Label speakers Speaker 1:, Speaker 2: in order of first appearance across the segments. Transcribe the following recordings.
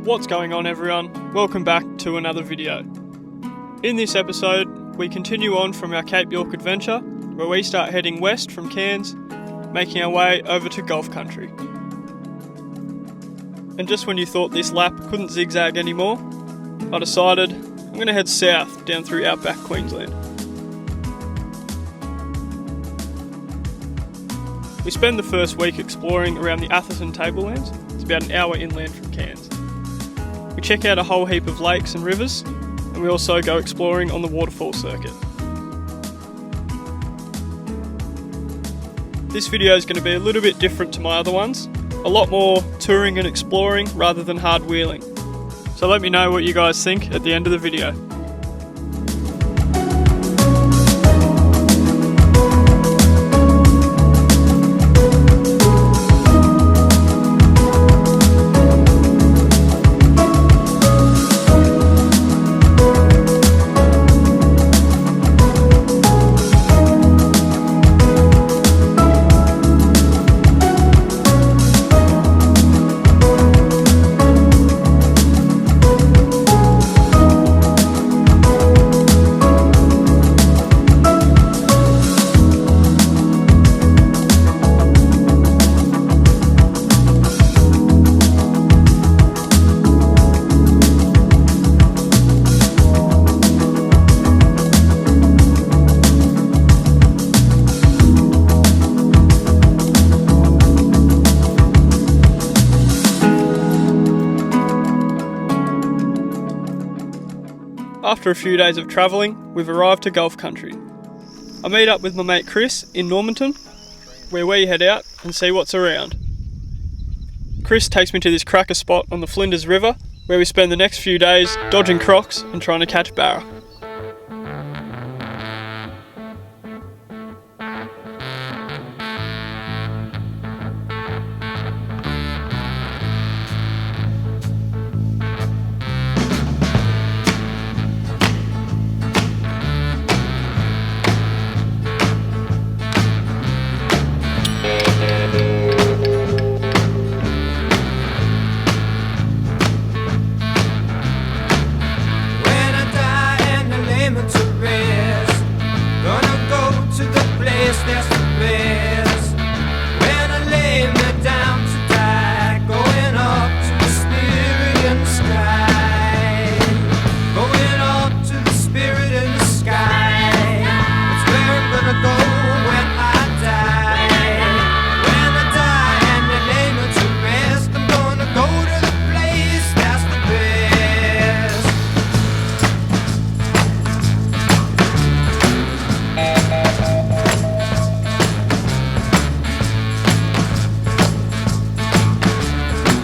Speaker 1: What's going on, everyone? Welcome back to another video. In this episode, we continue on from our Cape York adventure, where we start heading west from Cairns, making our way over to Gulf country. And just when you thought this lap couldn't zigzag anymore, I decided I'm going to head south down through Outback Queensland. We spend the first week exploring around the Atherton tablelands. It's about an hour inland from Cairns. We check out a whole heap of lakes and rivers, and we also go exploring on the waterfall circuit. This video is going to be a little bit different to my other ones, a lot more touring and exploring rather than hard wheeling. So let me know what you guys think at the end of the video. After a few days of travelling, we've arrived to Gulf country. I meet up with my mate Chris in Normanton, where we head out and see what's around. Chris takes me to this cracker spot on the Flinders River, where we spend the next few days dodging crocs and trying to catch barra.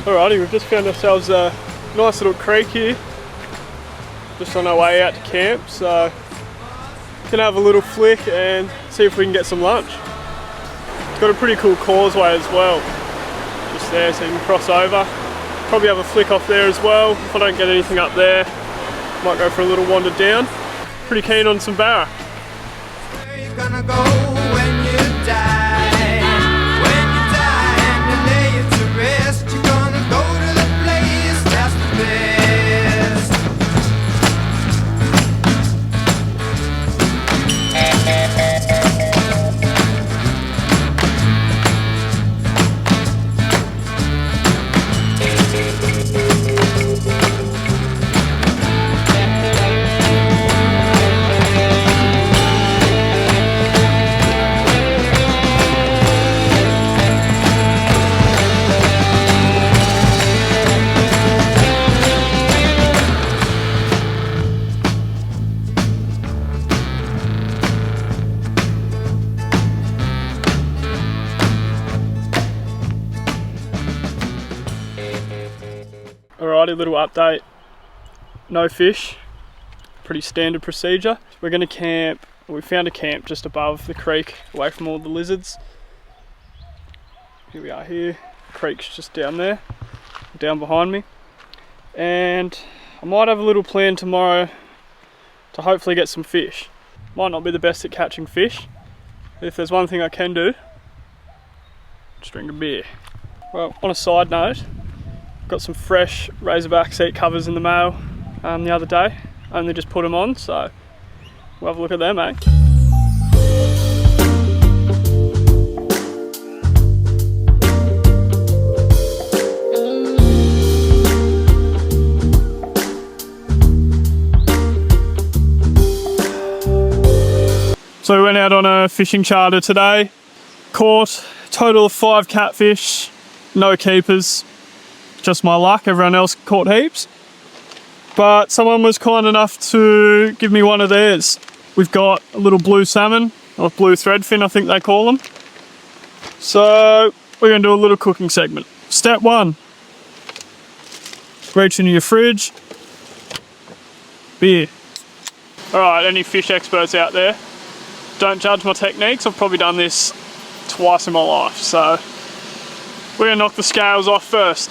Speaker 1: Alrighty, we've just found ourselves a nice little creek here, just on our way out to camp, so gonna have a little flick and see if we can get some lunch. It's got a pretty cool causeway as well, just there so you can cross over. Probably have a flick off there as well. If I don't get anything up there, might go for a little wander down. Pretty keen on some barra.
Speaker 2: Where you gonna go when you die? When you die and you lay it to rest, you're gonna go to the place that's the best.
Speaker 1: Alrighty, little update. No fish. Pretty standard procedure. We're going to camp. We found a camp just above the creek, away from all the lizards. Here we are here. The creek's just down there, down behind me. And I might have a little plan tomorrow to hopefully get some fish. Might not be the best at catching fish, but if there's one thing I can do, just drink a beer. Well, on a side note, Got some fresh Razorback seat covers in the mail the other day. Only just put them on, so we'll have a look at them, eh? So we went out on a fishing charter today. Caught a total of 5 catfish, no keepers. Just my luck, everyone else caught heaps. But someone was kind enough to give me one of theirs. We've got a little blue salmon, or blue threadfin I think they call them. So we're gonna do a little cooking segment. Step 1, reach into your fridge, beer. All right, any fish experts out there? Don't judge my techniques, I've probably done this twice in my life, so we're gonna knock the scales off first.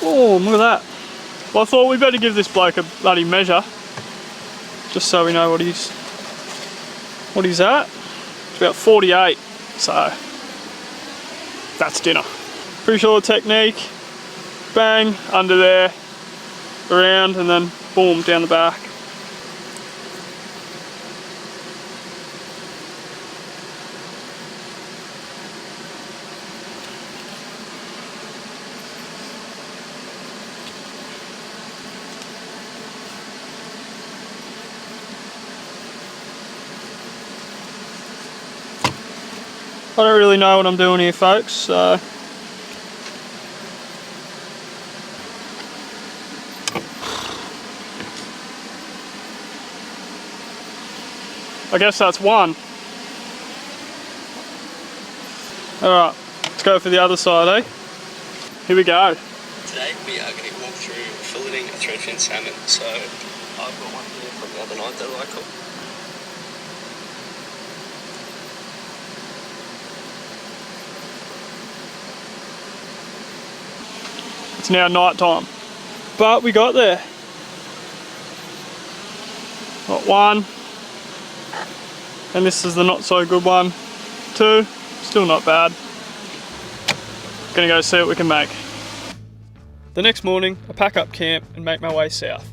Speaker 1: Oh, look at that. Well, I thought we'd better give this bloke a bloody measure, just so we know what he's at. It's about 48, so that's dinner. Pretty sure the technique, bang, under there, around, and then boom, down the back. I don't really know what I'm doing here, folks, so I guess that's one. Alright, let's go for the other side, eh? Here we go.
Speaker 3: Today we are going to walk through filleting a threadfin salmon. So I've got one here from the other night that I caught.
Speaker 1: It's now night time, but we got there. Got one, and this is the not so good one. 2, still not bad. Gonna go see what we can make. The next morning, I pack up camp and make my way south.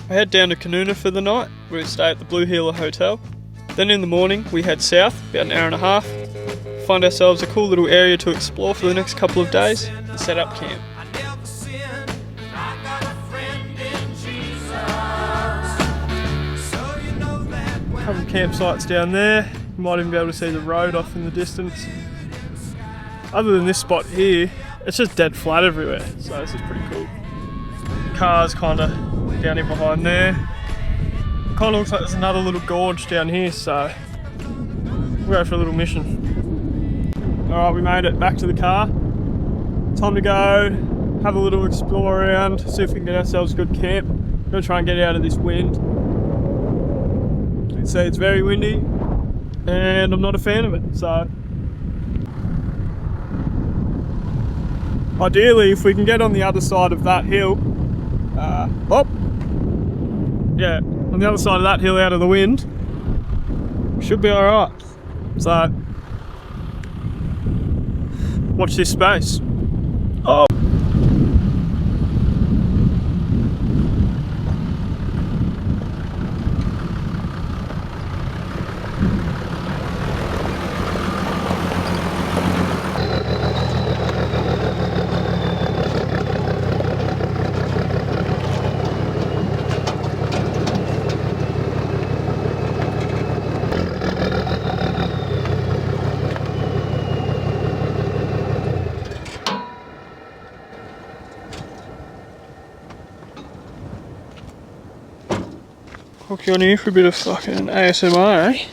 Speaker 1: I head down to Canoona for the night, where we stay at the Blue Heeler Hotel. Then in the morning, we head south, about an hour and a half, find ourselves a cool little area to explore for the next couple of days, and set up camp. Couple of campsites down there, you might even be able to see the road off in the distance. Other than this spot here, it's just dead flat everywhere, so this is pretty cool. Cars kind of down in behind there. Kind of looks like there's another little gorge down here, so we'll go for a little mission. Alright, we made it back to the car. Time to go have a little explore around, see if we can get ourselves a good camp. I'm going to try and get out of this wind. You can see it's very windy and I'm not a fan of it, so ideally if we can get on the other side of that hill, on the other side of that hill out of the wind, we should be alright. So watch this space. Oh! Hook you on here for a bit of fucking ASMR, eh?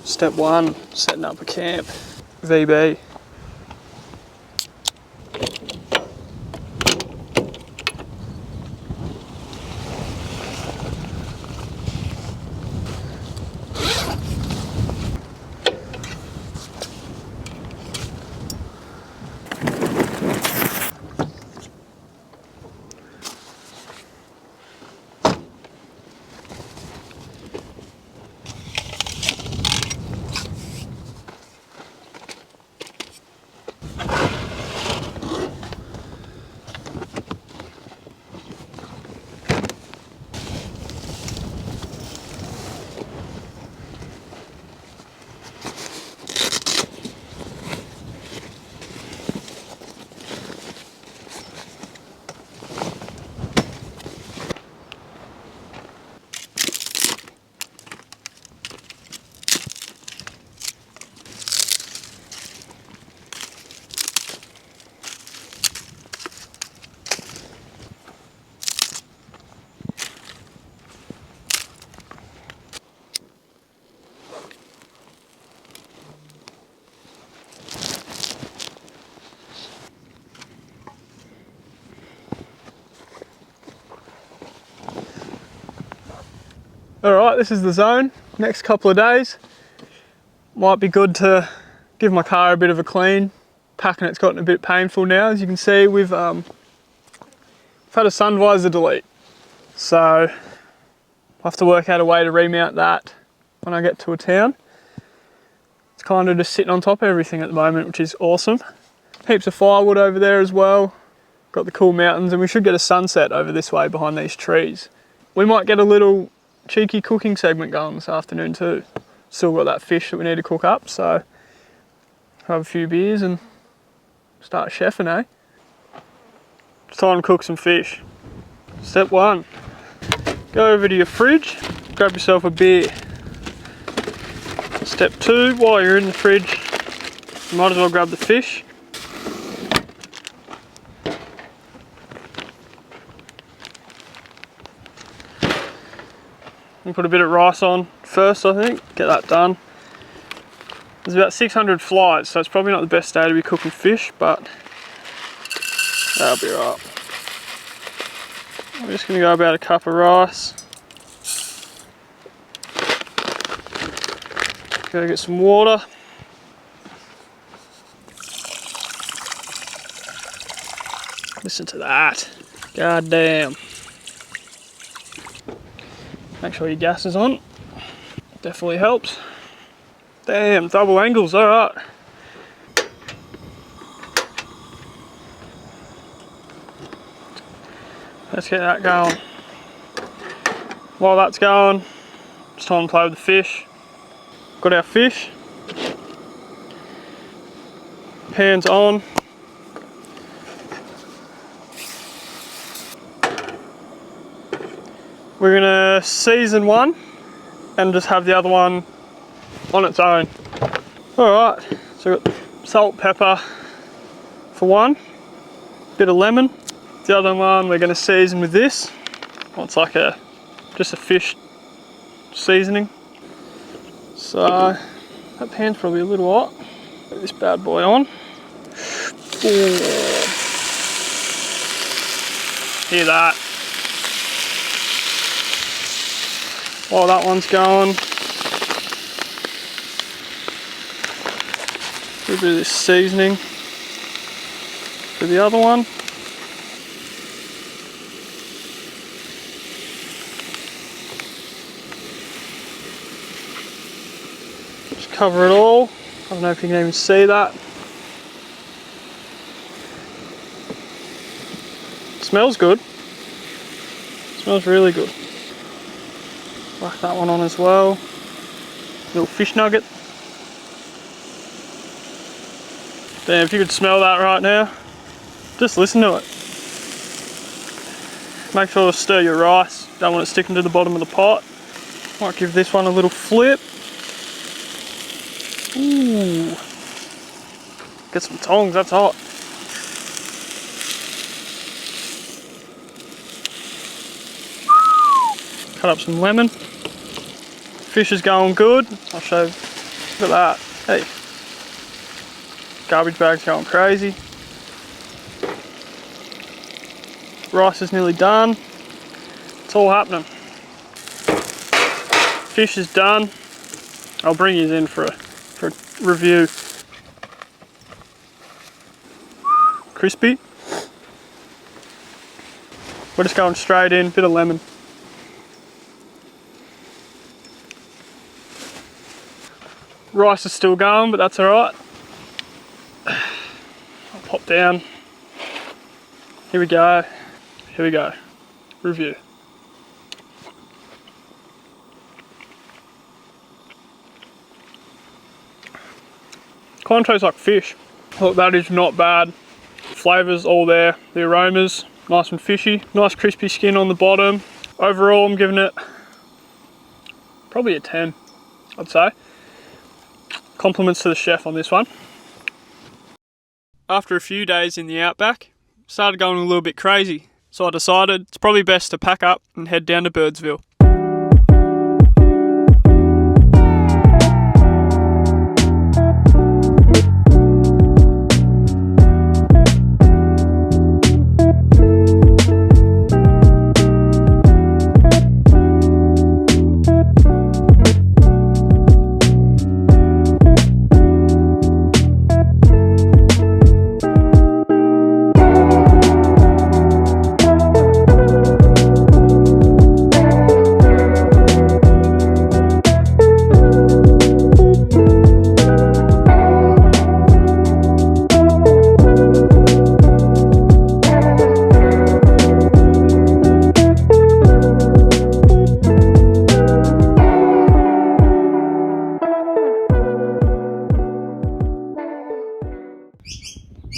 Speaker 1: Step 1, setting up a camp. VB. Alright, this is the zone. Next couple of days. Might be good to give my car a bit of a clean. Packing it's gotten a bit painful now. As you can see, we've had a sun visor delete. So I'll have to work out a way to remount that when I get to a town. It's kind of just sitting on top of everything at the moment, which is awesome. Heaps of firewood over there as well. Got the cool mountains, and we should get a sunset over this way behind these trees. We might get a little cheeky cooking segment going this afternoon too. Still got that fish that we need to cook up, so have a few beers and start chefing, eh? It's time to cook some fish. Step 1, go over to your fridge, grab yourself a beer. Step 2, while you're in the fridge, you might as well grab the fish. And put a bit of rice on first, I think, get that done. There's about 600 flies, so it's probably not the best day to be cooking fish, but that'll be right. I'm just gonna go about a cup of rice. Go get some water. Listen to that. God damn. Make sure your gas is on. Definitely helps. Damn, double angles, alright. Let's get that going. While that's going, it's time to play with the fish. Got our fish. Pans on. We're gonna season one and just have the other one on its own. Alright, so we've got salt, pepper for one, bit of lemon. The other one we're gonna season with this. Well, it's like just a fish seasoning. So that pan's probably a little hot. Put this bad boy on. Ooh. Hear that? While that one's going, a bit of this seasoning for the other one. Just cover it all. I don't know if you can even see that. Smells good. Smells really good. Whack that one on as well. Little fish nugget. Damn, if you could smell that right now, just listen to it. Make sure to stir your rice. Don't want it sticking to the bottom of the pot. Might give this one a little flip. Ooh. Get some tongs, that's hot. Cut up some lemon. Fish is going good. I'll show you. Look at that. Hey. Garbage bag's going crazy. Rice is nearly done. It's all happening. Fish is done. I'll bring you in for a review. Crispy. We're just going straight in, bit of lemon. Rice is still going, but that's alright. I'll pop down. Here we go. Here we go. Review. Kind of tastes like fish. Look, that is not bad. Flavours all there. The aromas, nice and fishy. Nice crispy skin on the bottom. Overall, I'm giving it probably a 10, I'd say. Compliments to the chef on this one. After a few days in the outback, started going a little bit crazy, so I decided it's probably best to pack up and head down to Birdsville.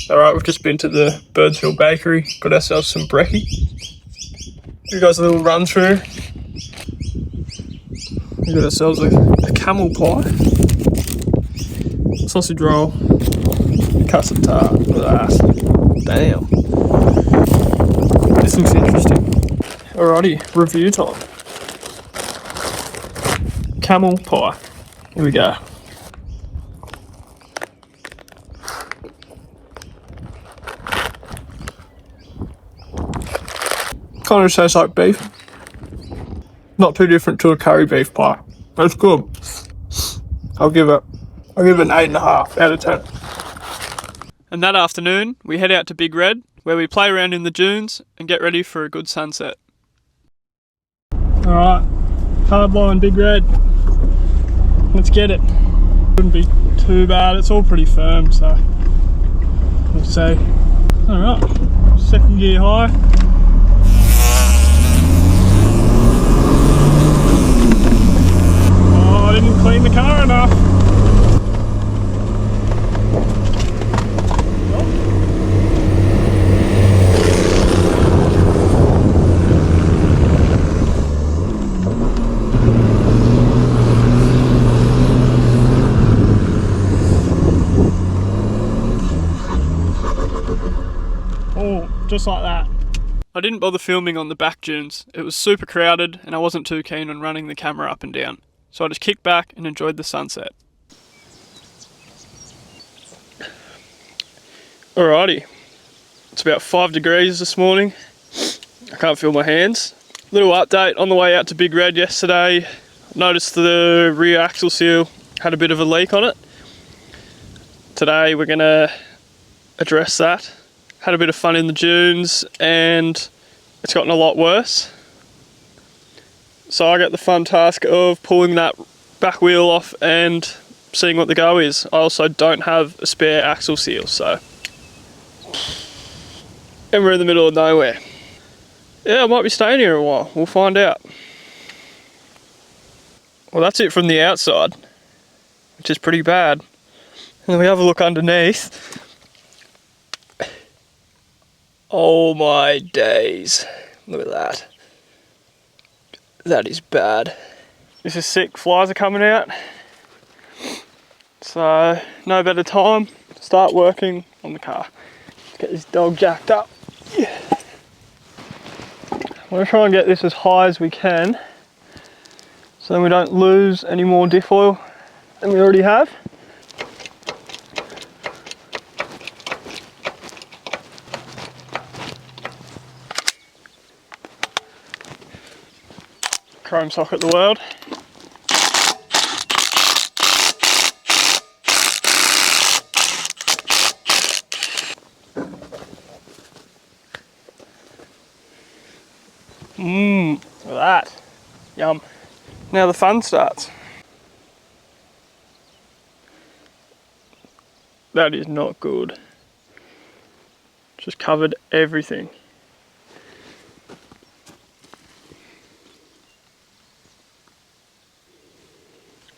Speaker 1: Alright, we've just been to the Birds Hill Bakery, got ourselves some brekkie. Give you guys a little run through. We got ourselves a camel pie, sausage roll, custard tart. Look at that. Damn. This looks interesting. Alrighty, review time. Camel pie. Here we go. Kind of tastes like beef. Not too different to a curry beef pie. That's good. I'll give it an 8.5 out of 10. And that afternoon, we head out to Big Red, where we play around in the dunes and get ready for a good sunset. Alright, hard line, Big Red. Let's get it. Shouldn't be too bad, it's all pretty firm, so we'll see. Alright, second gear high. Oh, I didn't clean the car enough. Just like that. I didn't bother filming on the back dunes. It was super crowded and I wasn't too keen on running the camera up and down. So I just kicked back and enjoyed the sunset. Alrighty. It's about 5 degrees this morning. I can't feel my hands. Little update on the way out to Big Red yesterday. Noticed the rear axle seal had a bit of a leak on it. Today we're gonna address that. Had a bit of fun in the dunes and it's gotten a lot worse. So I get the fun task of pulling that back wheel off and seeing what the go is. I also don't have a spare axle seal, so. And we're in the middle of nowhere. Yeah, I might be staying here a while, we'll find out. Well, that's it from the outside, which is pretty bad. And we have a look underneath. Oh my days, look at that. That is bad. This is sick, flies are coming out. So, no better time to start working on the car. Let's get this dog jacked up. Yeah. I'm gonna try and get this as high as we can, so then we don't lose any more diff oil than we already have. Chrome socket the world. Look at that. Yum. Now the fun starts. That is not good. Just covered everything.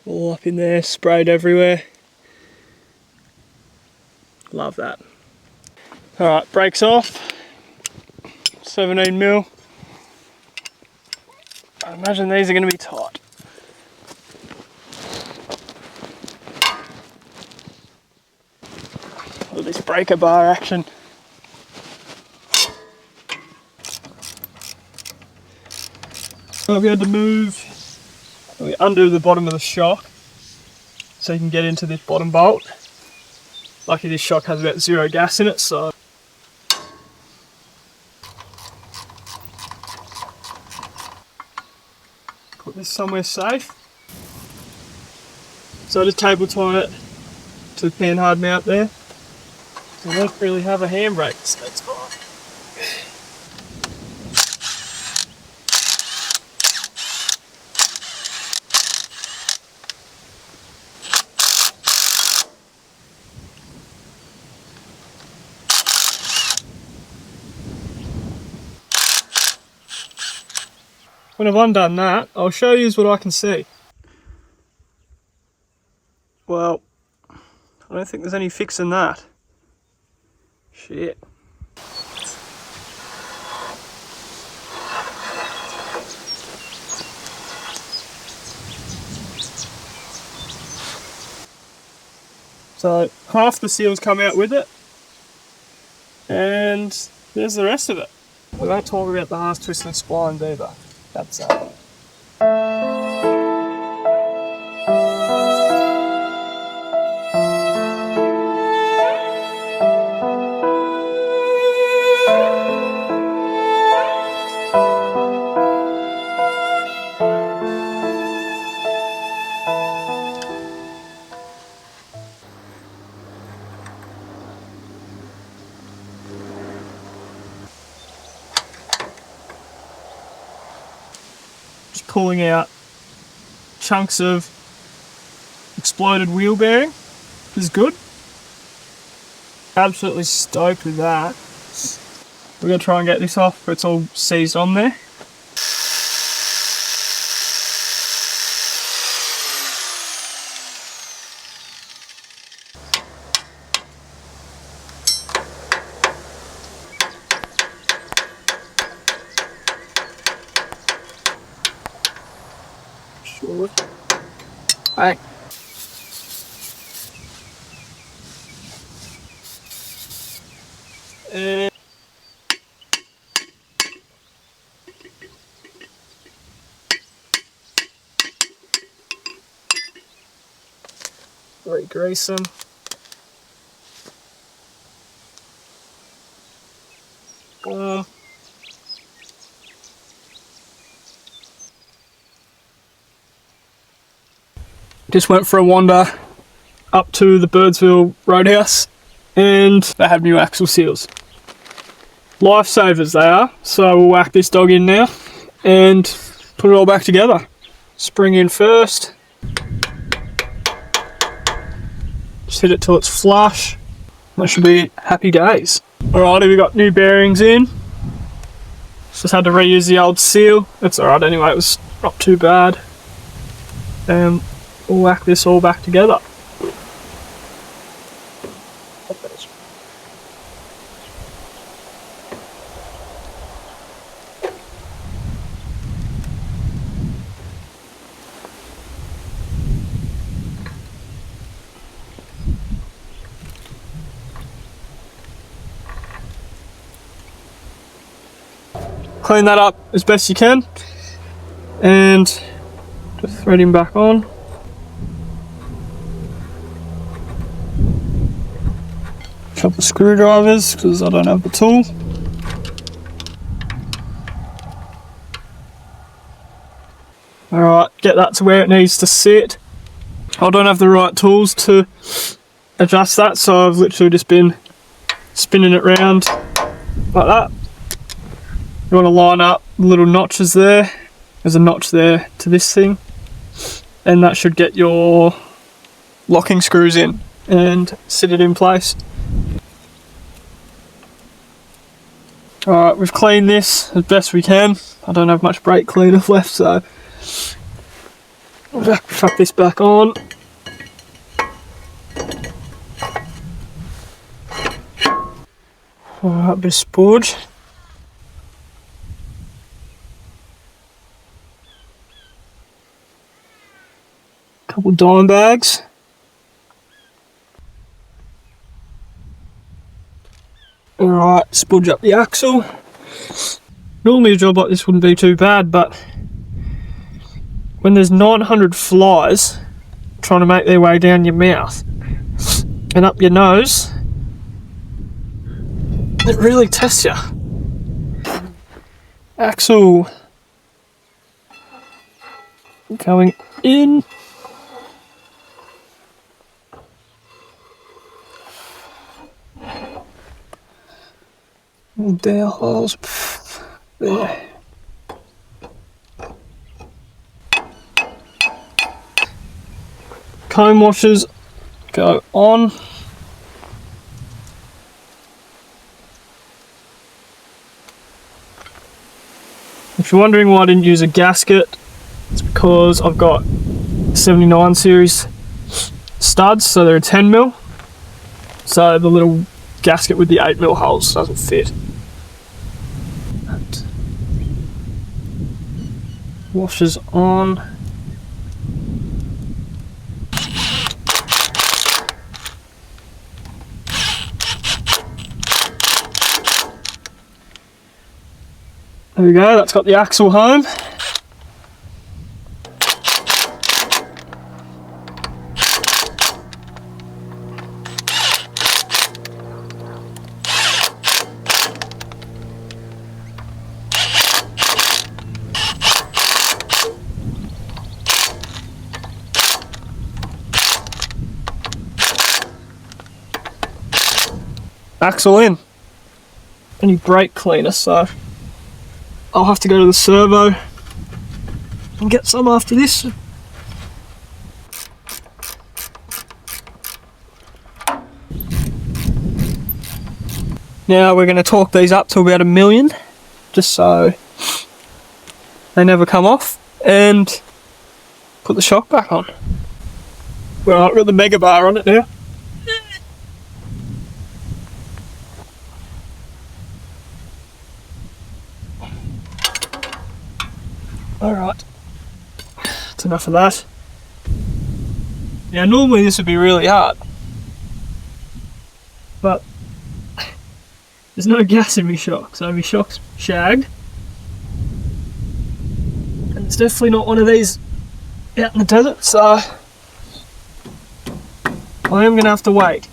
Speaker 1: All up in there, sprayed everywhere. Love that. Alright, brakes off. 17mm. I imagine these are going to be tight. Look at this breaker bar action. Well, we had to move. We undo the bottom of the shock so you can get into this bottom bolt. Lucky this shock has about 0 gas in it, so put this somewhere safe. So I just table tie it to the panhard mount there. So I don't really have a handbrake, so that's fine. When I've undone that, I'll show you what I can see. Well, I don't think there's any fixing that. Shit. So half the seals come out with it, and there's the rest of it. We won't talk about the half twisted spines either. That's just pulling out chunks of exploded wheel bearing. This is good. Absolutely stoked with that. We're going to try and get this off, but it's all seized on there. Sure. Hey. Re-grease them. Boom. Just went for a wander up to the Birdsville Roadhouse and they have new axle seals. Lifesavers they are, so we'll whack this dog in now and put it all back together. Spring in first. Just hit it till it's flush. That should be happy days. Alrighty, we got new bearings in. Just had to reuse the old seal. It's alright anyway, it was not too bad. We'll whack this all back together. Clean that up as best you can and just thread him back on. Couple of screwdrivers because I don't have the tool. Alright, get that to where it needs to sit. I don't have the right tools to adjust that, so I've literally just been spinning it round like that. You want to line up the little notches there. There's a notch there to this thing, and that should get your locking screws in and sit it in place. Alright, we've cleaned this as best we can. I don't have much brake cleaner left, so we'll chuck this back on. Alright, a bit of spudge. Couple dime bags. Alright, spudge up the axle. Normally a job like this wouldn't be too bad, but when there's 900 flies trying to make their way down your mouth and up your nose, it really tests you. Axle going in. Dale holes there. Comb washers go on. If you're wondering why I didn't use a gasket, it's because I've got 79 series studs, so they're a 10mm. So the little gasket with the 8mm holes doesn't fit. And washers on. There we go, that's got the axle home. Axle in. Any brake cleaner, so I'll have to go to the servo and get some after this. Now we're going to torque these up to about 1,000,000, just so they never come off, and put the shock back on. Well, I've got the mega bar on it now. Alright, that's enough of that. Now normally this would be really hard, but there's no gas in my shock, so my shock's shagged. And it's definitely not one of these out in the desert, so I am going to have to wait.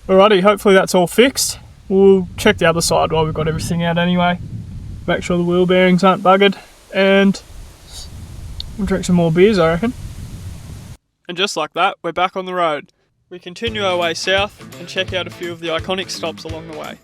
Speaker 1: Alrighty, hopefully that's all fixed. We'll check the other side while we've got everything out anyway. Make sure the wheel bearings aren't buggered, and we'll drink some more beers, I reckon. And just like that, we're back on the road. We continue our way south and check out a few of the iconic stops along the way.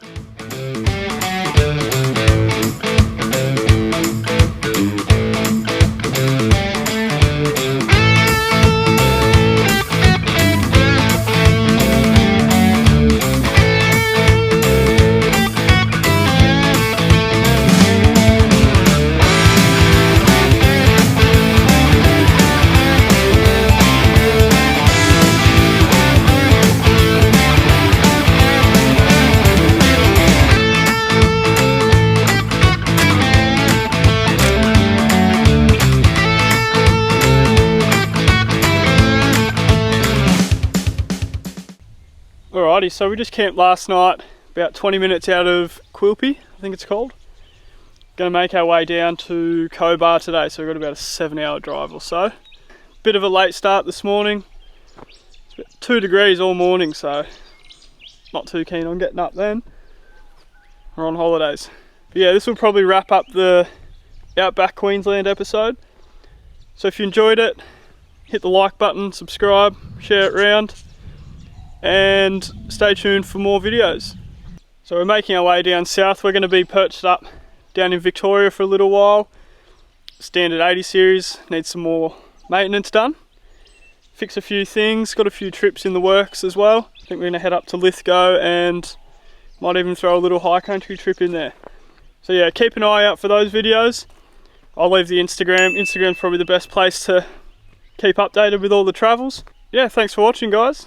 Speaker 1: Alrighty, so we just camped last night, about 20 minutes out of Quilpie, I think it's called. Going to make our way down to Cobar today, so we've got about a 7-hour drive or so. Bit of a late start this morning. It's about 2 degrees all morning, so not too keen on getting up then. We're on holidays. But yeah, this will probably wrap up the Outback Queensland episode. So if you enjoyed it, hit the like button, subscribe, share it around, and stay tuned for more videos. So we're making our way down south. We're going to be perched up down in Victoria for a little while. Standard 80 series, needs some more maintenance done. Fix a few things, got a few trips in the works as well. I think we're going to head up to Lithgow and might even throw a little high country trip in there. So yeah, keep an eye out for those videos. I'll leave the Instagram. Instagram's probably the best place to keep updated with all the travels. Yeah, thanks for watching, guys.